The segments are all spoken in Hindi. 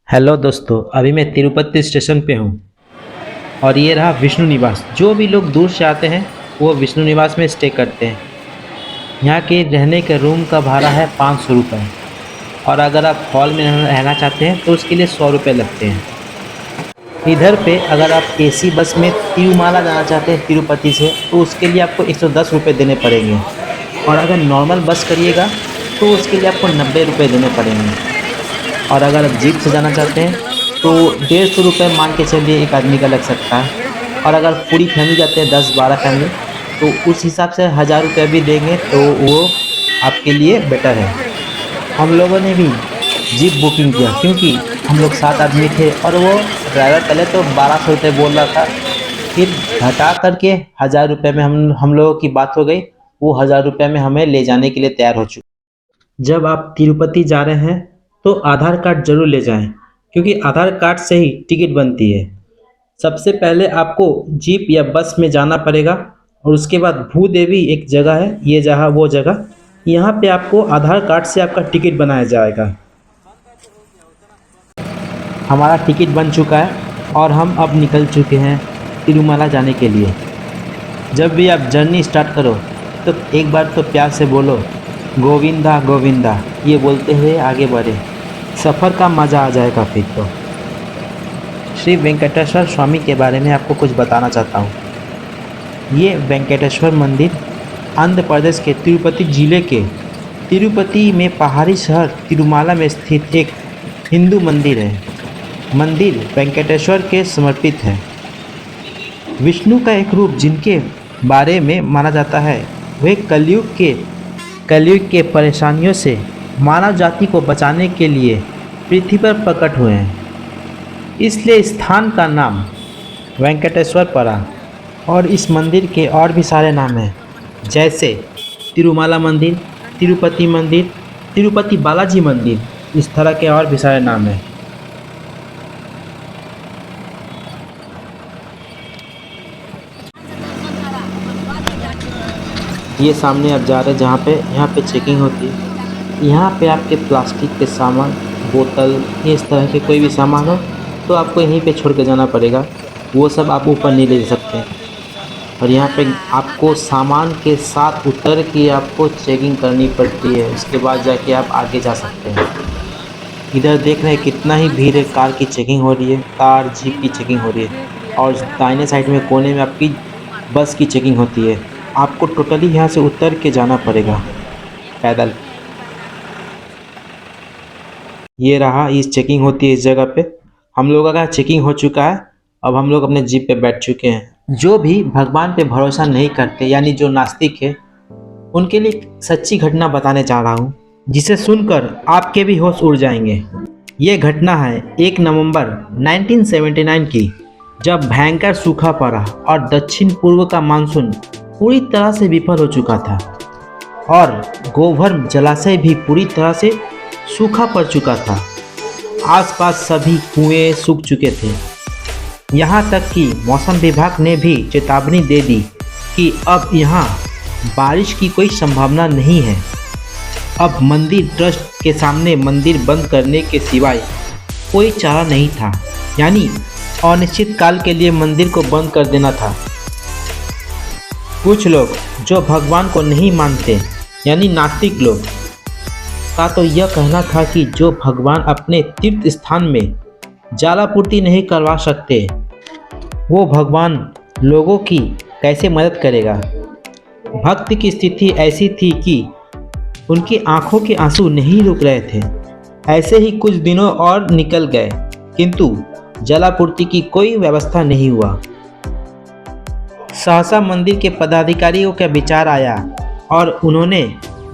हेलो दोस्तों, अभी मैं तिरुपति स्टेशन पे हूँ और ये रहा विष्णु निवास। जो भी लोग दूर से आते हैं वो विष्णु निवास में स्टे करते हैं। यहाँ के रहने के रूम का भाड़ा है 500 रुपये और अगर आप हॉल में रहना चाहते हैं तो उसके लिए 100 रुपये लगते हैं। इधर पे अगर आप एसी बस में तिरुमाला जाना चाहते हैं तिरुपति से तो उसके लिए आपको 110 रुपये देने पड़ेंगे और अगर नॉर्मल बस करिएगा तो उसके लिए आपको 90 रुपये देने पड़ेंगे। और अगर आप जीप से जाना चाहते हैं तो 150 रुपये मान के चलिए एक आदमी का लग सकता है। और अगर पूरी फैमिली जाते हैं 10-12 फैमिली तो उस हिसाब से 1000 रुपये भी देंगे तो वो आपके लिए बेटर है। हम लोगों ने भी जीप बुकिंग किया क्योंकि हम लोग 7 आदमी थे और वो ड्राइवर पहले तो 1200 रुपये बोल रहा था, फिर घटा करके 1000 रुपये में हम लोगों की बात हो गई। वो 1000 रुपये में हमें ले जाने के लिए तैयार हो चुका। जब आप तिरुपति जा रहे हैं तो आधार कार्ड जरूर ले जाएं क्योंकि आधार कार्ड से ही टिकट बनती है। सबसे पहले आपको जीप या बस में जाना पड़ेगा और उसके बाद भूदेवी एक जगह है, ये जगह वो जगह, यहाँ पे आपको आधार कार्ड से आपका टिकट बनाया जाएगा। हमारा टिकट बन चुका है और हम अब निकल चुके हैं तिरुमाला जाने के लिए। जब भी आप जर्नी स्टार्ट करो तो एक बार तो प्यार से बोलो गोविंदा गोविंदा, ये बोलते हुए आगे बढ़े। सफ़र का मज़ा आ जाएगा फिर तो। श्री वेंकटेश्वर स्वामी के बारे में आपको कुछ बताना चाहता हूँ। ये वेंकटेश्वर मंदिर आंध्र प्रदेश के तिरुपति जिले के तिरुपति में पहाड़ी शहर तिरुमाला में स्थित एक हिंदू मंदिर है। मंदिर वेंकटेश्वर के समर्पित है। विष्णु का एक रूप जिनके बारे में माना जाता है वे कलयुग के परेशानियों से मानव जाति को बचाने के लिए पृथ्वी पर प्रकट हुए हैं, इसलिए स्थान का नाम वेंकटेश्वर पड़ा। और इस मंदिर के और भी सारे नाम हैं, जैसे तिरुमाला मंदिर, तिरुपति बालाजी मंदिर, इस तरह के और भी सारे नाम हैं। ये सामने आप जा रहे हैं जहाँ पे यहाँ पे चेकिंग होती है। यहाँ पे आपके प्लास्टिक के सामान, बोतल, इस तरह के कोई भी सामान हो तो आपको यहीं पे छोड़ के जाना पड़ेगा। वो सब आप ऊपर नहीं ले सकते। और यहाँ पे आपको सामान के साथ उतर के आपको चेकिंग करनी पड़ती है, उसके बाद जाके आप आगे जा सकते हैं। इधर देख रहे हैं कितना ही भीड़ है। कार की चेकिंग हो रही है, कार जीप की चेकिंग हो रही है और दाहिने साइड में कोने में आपकी बस की चेकिंग होती है। आपको टोटली यहाँ से उतर के जाना पड़ेगा पैदल। ये रहा, इस चेकिंग होती है इस जगह पे। हम लोगों का चेकिंग हो चुका है, अब हम लोग अपने जीप पे बैठ चुके हैं। जो भी भगवान पे भरोसा नहीं करते यानी जो नास्तिक है, उनके लिए सच्ची घटना बताने जा रहा हूँ जिसे सुनकर आपके भी होश उड़ जाएंगे। ये घटना है 1 नवंबर 1979 की, जब भयंकर सूखा पड़ा और दक्षिण पूर्व का मानसून पूरी तरह से विफल हो चुका था और गोवर्धन जलाशय भी पूरी तरह से सूखा पड़ चुका था। आसपास सभी कुएं सूख चुके थे। यहाँ तक कि मौसम विभाग ने भी चेतावनी दे दी कि अब यहाँ बारिश की कोई संभावना नहीं है। अब मंदिर ट्रस्ट के सामने मंदिर बंद करने के सिवाय कोई चारा नहीं था, यानी अनिश्चित काल के लिए मंदिर को बंद कर देना था। कुछ लोग जो भगवान को नहीं मानते यानी नास्तिक लोग का तो यह कहना था कि जो भगवान अपने तीर्थ स्थान में जलापूर्ति नहीं करवा सकते, वो भगवान लोगों की कैसे मदद करेगा। भक्त की स्थिति ऐसी थी कि उनकी आंखों के आंसू नहीं रुक रहे थे। ऐसे ही कुछ दिनों और निकल गए किंतु जलापूर्ति की कोई व्यवस्था नहीं हुआ। सहसा मंदिर के पदाधिकारियों का विचार आया और उन्होंने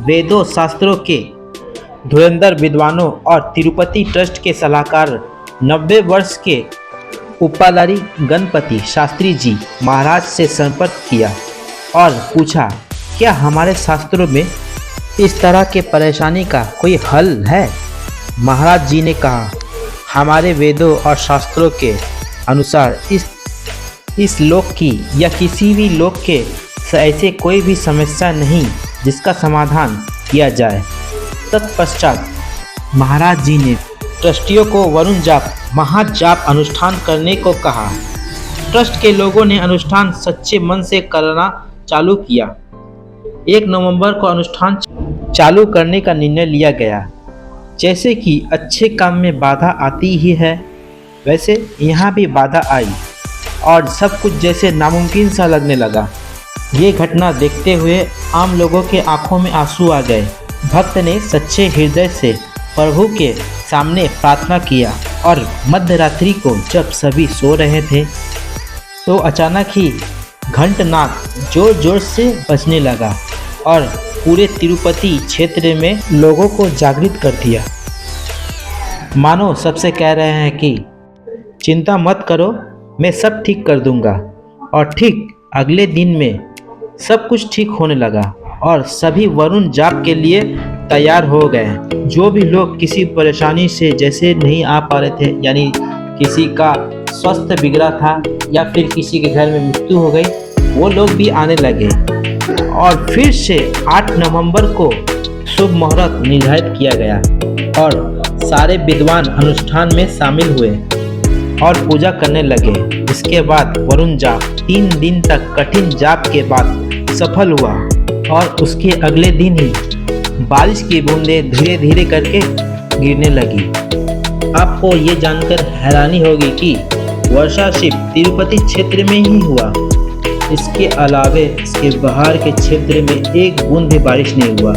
वेदों शास्त्रों के धुरंधर विद्वानों और तिरुपति ट्रस्ट के सलाहकार 90 वर्ष के उपालारी गणपति शास्त्री जी महाराज से संपर्क किया और पूछा, क्या हमारे शास्त्रों में इस तरह के परेशानी का कोई हल है। महाराज जी ने कहा, हमारे वेदों और शास्त्रों के अनुसार इस लोक की या किसी भी लोक के ऐसे कोई भी समस्या नहीं जिसका समाधान किया जाए। तत्पश्चात महाराज जी ने ट्रस्टियों को वरुण जाप महाजाप अनुष्ठान करने को कहा। ट्रस्ट के लोगों ने अनुष्ठान सच्चे मन से करना चालू किया। 1 नवंबर को अनुष्ठान चालू करने का निर्णय लिया गया। जैसे कि अच्छे काम में बाधा आती ही है, वैसे यहाँ भी बाधा आई और सब कुछ जैसे नामुमकिन सा लगने लगा। ये घटना देखते हुए आम लोगों के आंखों में आंसू आ गए। भक्त ने सच्चे हृदय से प्रभु के सामने प्रार्थना किया और मध्यरात्रि को जब सभी सो रहे थे तो अचानक ही घंटनाद जोर जोर से बजने लगा और पूरे तिरुपति क्षेत्र में लोगों को जागृत कर दिया। मानो सबसे कह रहे हैं कि चिंता मत करो, मैं सब ठीक कर दूंगा। और ठीक अगले दिन में सब कुछ ठीक होने लगा और सभी वरुण जाप के लिए तैयार हो गए। जो भी लोग किसी परेशानी से जैसे नहीं आ पा रहे थे, यानी किसी का स्वास्थ्य बिगड़ा था या फिर किसी के घर में मृत्यु हो गई, वो लोग भी आने लगे। और फिर से 8 नवंबर को शुभ मुहूर्त निर्धारित किया गया और सारे विद्वान अनुष्ठान में शामिल हुए और पूजा करने लगे। इसके बाद वरुण जाप 3 दिन तक कठिन जाप के बाद सफल हुआ और उसके अगले दिन ही बारिश की बूंदें धीरे धीरे करके गिरने लगी। आपको ये जानकर हैरानी होगी कि वर्षा सिर्फ तिरुपति क्षेत्र में ही हुआ। इसके अलावे इसके बाहर के क्षेत्र में एक बूंद भी बारिश नहीं हुआ।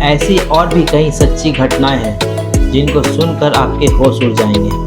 ऐसी और भी कई सच्ची घटनाएं हैं जिनको सुनकर आपके होश उड़ जाएंगे।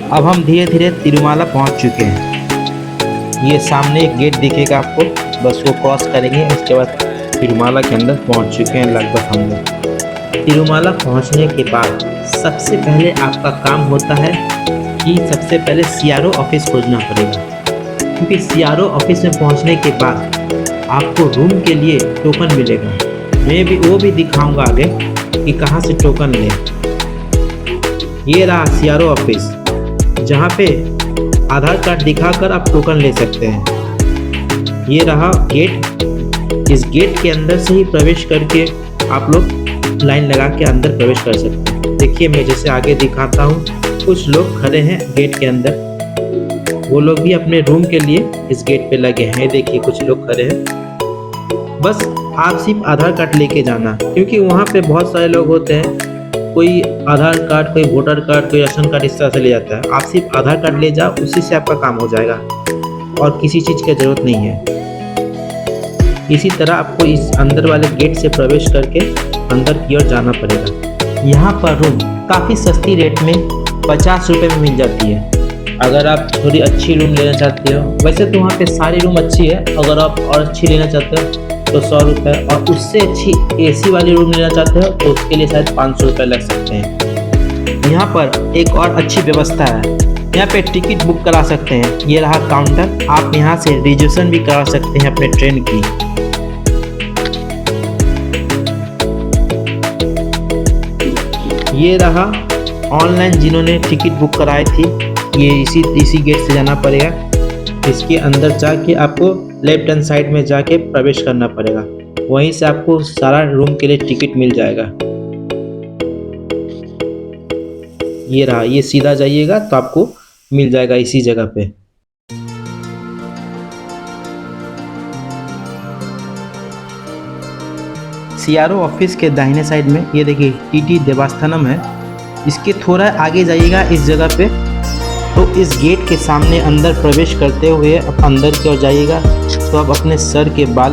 अब हम धीरे धीरे तिरुमाला पहुंच चुके हैं। ये सामने एक गेट दिखेगा आपको, बस वो क्रॉस करेंगे, उसके बाद तिरुमाला के अंदर पहुंच चुके हैं लगभग हम लोग। तिरुमाला पहुंचने के बाद सबसे पहले आपका काम होता है कि सबसे पहले सीआरओ ऑफिस खोजना पड़ेगा, क्योंकि सीआरओ ऑफिस में पहुंचने के बाद आपको रूम के लिए टोकन मिलेगा। मैं भी वो भी दिखाऊंगा आगे कि कहाँ से टोकन लें। ये रहा सीआरओ ऑफिस, जहाँ पे आधार कार्ड दिखाकर आप टोकन ले सकते हैं। ये रहा गेट। इस गेट के अंदर से ही प्रवेश करके आप लोग लाइन लगा के अंदर प्रवेश कर सकते हैं। देखिए मैं जैसे आगे दिखाता हूँ, कुछ लोग खड़े हैं गेट के अंदर, वो लोग भी अपने रूम के लिए इस गेट पे लगे हैं। देखिए कुछ लोग खड़े हैं। बस आप सिर्फ आधार कार्ड लेके जाना, क्योंकि वहाँ पे बहुत सारे लोग होते हैं, कोई आधार कार्ड, कोई वोटर कार्ड, कोई राशन कार्ड इस तरह से ले जाता है। आप सिर्फ आधार कार्ड ले जाओ, उसी से आपका काम हो जाएगा और किसी चीज़ की ज़रूरत नहीं है। इसी तरह आपको इस अंदर वाले गेट से प्रवेश करके अंदर की ओर जाना पड़ेगा। यहाँ पर रूम काफ़ी सस्ती रेट में 50 रुपये में मिल जाती है। अगर आप थोड़ी अच्छी रूम लेना चाहते हो, वैसे तो वहाँ पे सारी रूम अच्छी है, अगर आप और अच्छी लेना चाहते हो तो 100 रुपये, और उससे अच्छी एसी वाली रूम लेना चाहते हो तो उसके लिए शायद 500 रुपये लग सकते हैं। यहाँ पर एक और अच्छी व्यवस्था है, यहाँ पे टिकट बुक करा सकते हैं। ये रहा काउंटर, आप यहाँ से रिजर्वेशन भी करा सकते हैं अपने ट्रेन की। ये रहा ऑनलाइन जिन्होंने टिकट बुक कराई थी, ये इसी गेट से जाना पड़ेगा। इसके अंदर जाके आपको लेफ्ट हैंड साइड में जाके प्रवेश करना पड़ेगा, वहीं से आपको सारा रूम के लिए टिकट मिल जाएगा। ये रहा, ये सीधा जाइएगा तो आपको मिल जाएगा इसी जगह पे। सीआरओ ऑफिस के दाहिने साइड में ये देखिए टीटी देवस्थानम है। इसके थोड़ा आगे जाइएगा इस जगह पे, तो इस गेट के सामने अंदर प्रवेश करते हुए आप अंदर की ओर जाइएगा तो आप अपने सर के बाल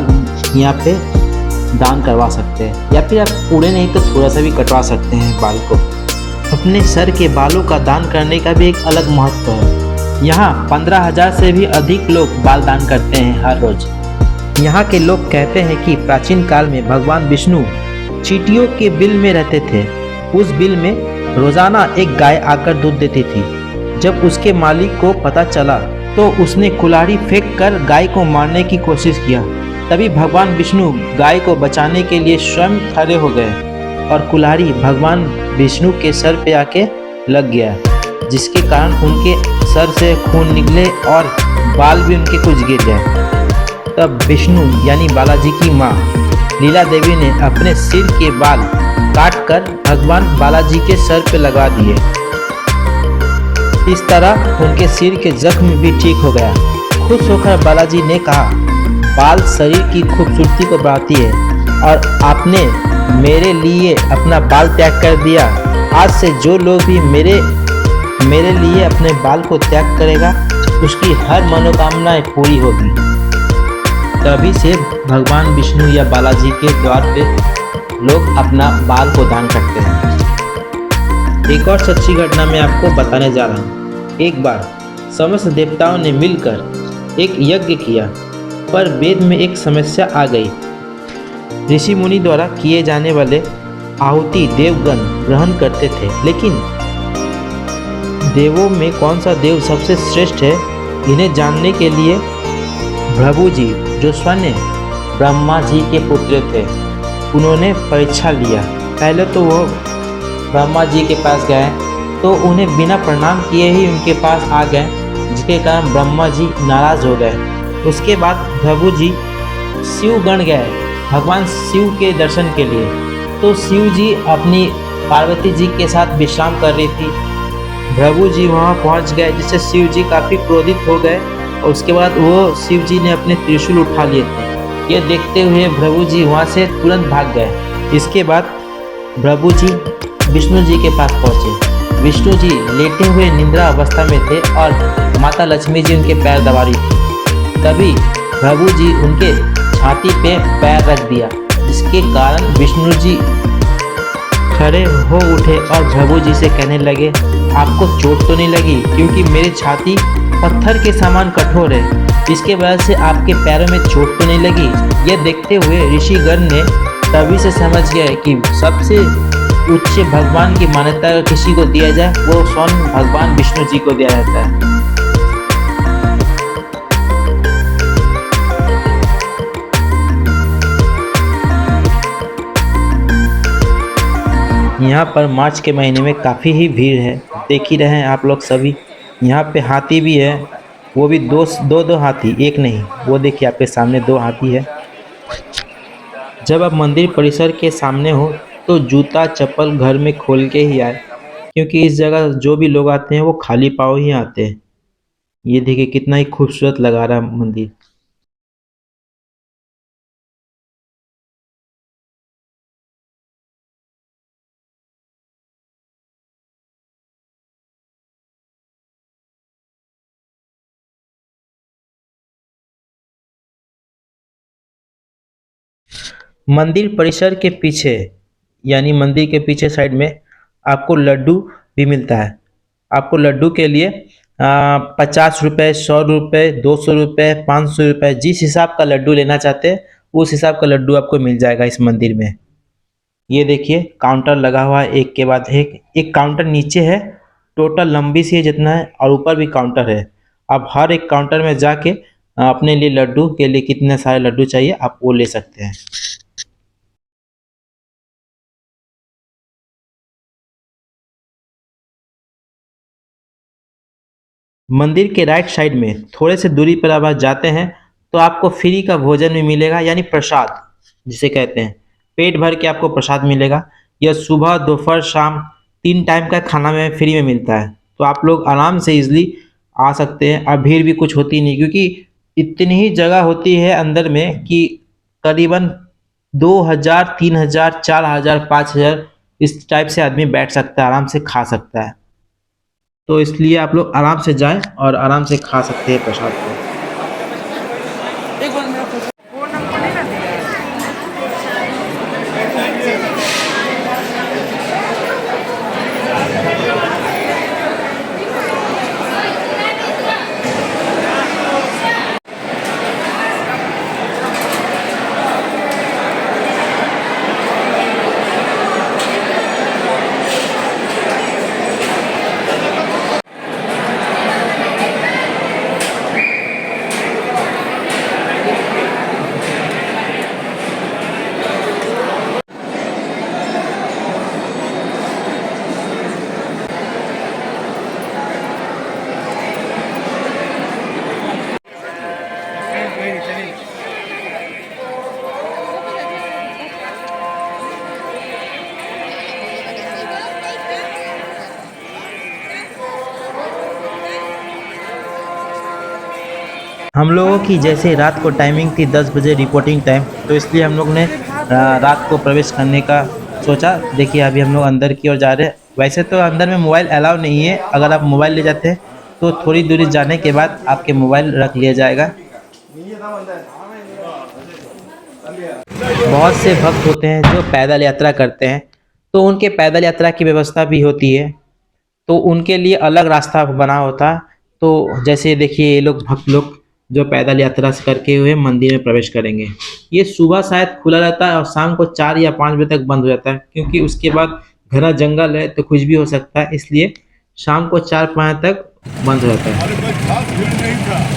यहाँ पे दान करवा सकते हैं, या फिर आप पूरे नहीं तो थोड़ा सा भी कटवा सकते हैं बाल को। अपने सर के बालों का दान करने का भी एक अलग महत्व है। यहाँ 15,000 से भी अधिक लोग बाल दान करते हैं हर रोज। यहाँ के लोग कहते हैं कि प्राचीन काल में भगवान विष्णु चींटियों के बिल में रहते थे। उस बिल में रोजाना एक गाय आकर दूध देती थी। जब उसके मालिक को पता चला तो उसने कुल्हाड़ी फेंक कर गाय को मारने की कोशिश किया, तभी भगवान विष्णु गाय को बचाने के लिए स्वयं खड़े हो गए और कुल्हाड़ी भगवान विष्णु के सर पे आके लग गया, जिसके कारण उनके सर से खून निकले और बाल भी उनके कुछ गिर गए। तब विष्णु यानी बालाजी की माँ लीला देवी ने अपने सिर के बाल काटकर भगवान बालाजी के सर पे लगा दिए। इस तरह उनके सिर के जख्म भी ठीक हो गया। खुश होकर बालाजी ने कहा, बाल शरीर की खूबसूरती को बढ़ाती है और आपने मेरे लिए अपना बाल त्याग कर दिया। आज से जो लोग भी मेरे लिए अपने बाल को त्याग करेगा उसकी हर मनोकामनाएं पूरी होगी। तभी से भगवान विष्णु या बालाजी के द्वार पे लोग अपना बाल को दान करते हैं। एक और सच्ची घटना मैं आपको बताने जा रहा हूँ। एक बार समस्त देवताओं ने मिलकर एक यज्ञ किया, पर वेद में एक समस्या आ गई। ऋषि मुनि द्वारा किए जाने वाले आहुति देवगण ग्रहण करते थे, लेकिन देवों में कौन सा देव सबसे श्रेष्ठ है, इन्हें जानने के लिए भृगु जी, जो स्वयं ब्रह्मा जी के पुत्र थे, उन्होंने परीक्षा लिया। पहले तो वो ब्रह्मा जी के पास गए तो उन्हें बिना प्रणाम किए ही उनके पास आ गए, जिसके कारण ब्रह्मा जी नाराज हो गए। उसके बाद भृगु जी शिव गण गए भगवान शिव के दर्शन के लिए। तो शिव जी अपनी पार्वती जी के साथ विश्राम कर रही थी। भृगु जी वहाँ पहुँच गए, जिससे शिव जी काफ़ी क्रोधित हो गए और उसके बाद वो शिव जी ने अपने त्रिशूल उठा लिए थे। ये देखते हुए भृगु जी वहाँ से तुरंत भाग गए। इसके बाद भृगु जी विष्णु जी के पास पहुँचे। विष्णु जी लेटे हुए निद्रा अवस्था में थे और माता लक्ष्मी जी उनके पैर दबा रही थी। तभी भृगु जी उनके छाती पे पैर रख दिया, जिसके कारण विष्णु जी खड़े हो उठे और भृगु जी से कहने लगे, आपको चोट तो नहीं लगी? क्योंकि मेरी छाती पत्थर के समान कठोर है, इसके वजह से आपके पैरों में चोट तो नहीं लगी? यह देखते हुए ऋषिगण ने तभी से समझ गए कि सबसे उच्च भगवान की मान्यता अगर किसी को दिया जाए वो स्वयं भगवान विष्णु जी को दिया जाता है। यहाँ पर मार्च के महीने में काफ़ी ही भीड़ है, देख ही रहे हैं आप लोग सभी। यहाँ पे हाथी भी है, वो भी दो हाथी, एक नहीं। वो देखिए आपके सामने 2 हाथी है। जब आप मंदिर परिसर के सामने हो तो जूता चप्पल घर में खोल के ही आए, क्योंकि इस जगह जो भी लोग आते हैं वो खाली पाँव ही आते हैं। ये देखिए कितना ही खूबसूरत लगा रहा है मंदिर। मंदिर परिसर के पीछे यानी मंदिर के पीछे साइड में आपको लड्डू भी मिलता है। आपको लड्डू के लिए 50 रुपये, 100 रुपये, 200 रुपये, 500 रुपये, जिस हिसाब का लड्डू लेना चाहते हैं उस हिसाब का लड्डू आपको मिल जाएगा इस मंदिर में। ये देखिए काउंटर लगा हुआ है, एक के बाद एक काउंटर नीचे है, टोटल लंबी सी है जितना है, और ऊपर भी काउंटर है। आप हर एक काउंटर में जाके अपने लिए लड्डू के लिए कितने सारे लड्डू चाहिए आप वो ले सकते हैं। मंदिर के राइट साइड में थोड़े से दूरी पर आप जाते हैं तो आपको फ्री का भोजन भी मिलेगा, यानी प्रसाद जिसे कहते हैं। पेट भर के आपको प्रसाद मिलेगा। यह सुबह दोपहर शाम 3 टाइम का खाना में फ्री में मिलता है। तो आप लोग आराम से इजली आ सकते हैं। अब भीड़ भी कुछ होती नहीं, क्योंकि इतनी ही जगह होती है अंदर में कि करीबन 2000, 3000, 4000, 5000 इस टाइप से आदमी बैठ सकता है, आराम से खा सकता है। तो इसलिए आप लोग आराम से जाएं और आराम से खा सकते हैं प्रसाद को। हम लोगों की जैसे रात को टाइमिंग थी 10 बजे रिपोर्टिंग टाइम, तो इसलिए हम लोग ने रात को प्रवेश करने का सोचा। देखिए अभी हम लोग अंदर की ओर जा रहे हैं। वैसे तो अंदर में मोबाइल अलाउ नहीं है, अगर आप मोबाइल ले जाते हैं तो थोड़ी दूरी जाने के बाद आपके मोबाइल रख लिया जाएगा। बहुत से भक्त होते हैं जो पैदल यात्रा करते हैं, तो उनके पैदल यात्रा की व्यवस्था भी होती है, तो उनके लिए अलग रास्ता बना होता। तो जैसे देखिए ये लोग भक्त लोग जो पैदल यात्रा से करके हुए मंदिर में प्रवेश करेंगे। ये सुबह शायद खुला रहता है और शाम को 4 या 5 बजे तक बंद हो जाता है, क्योंकि उसके बाद घना जंगल है तो कुछ भी हो सकता है, इसलिए शाम को 4-5 तक बंद हो जाता है।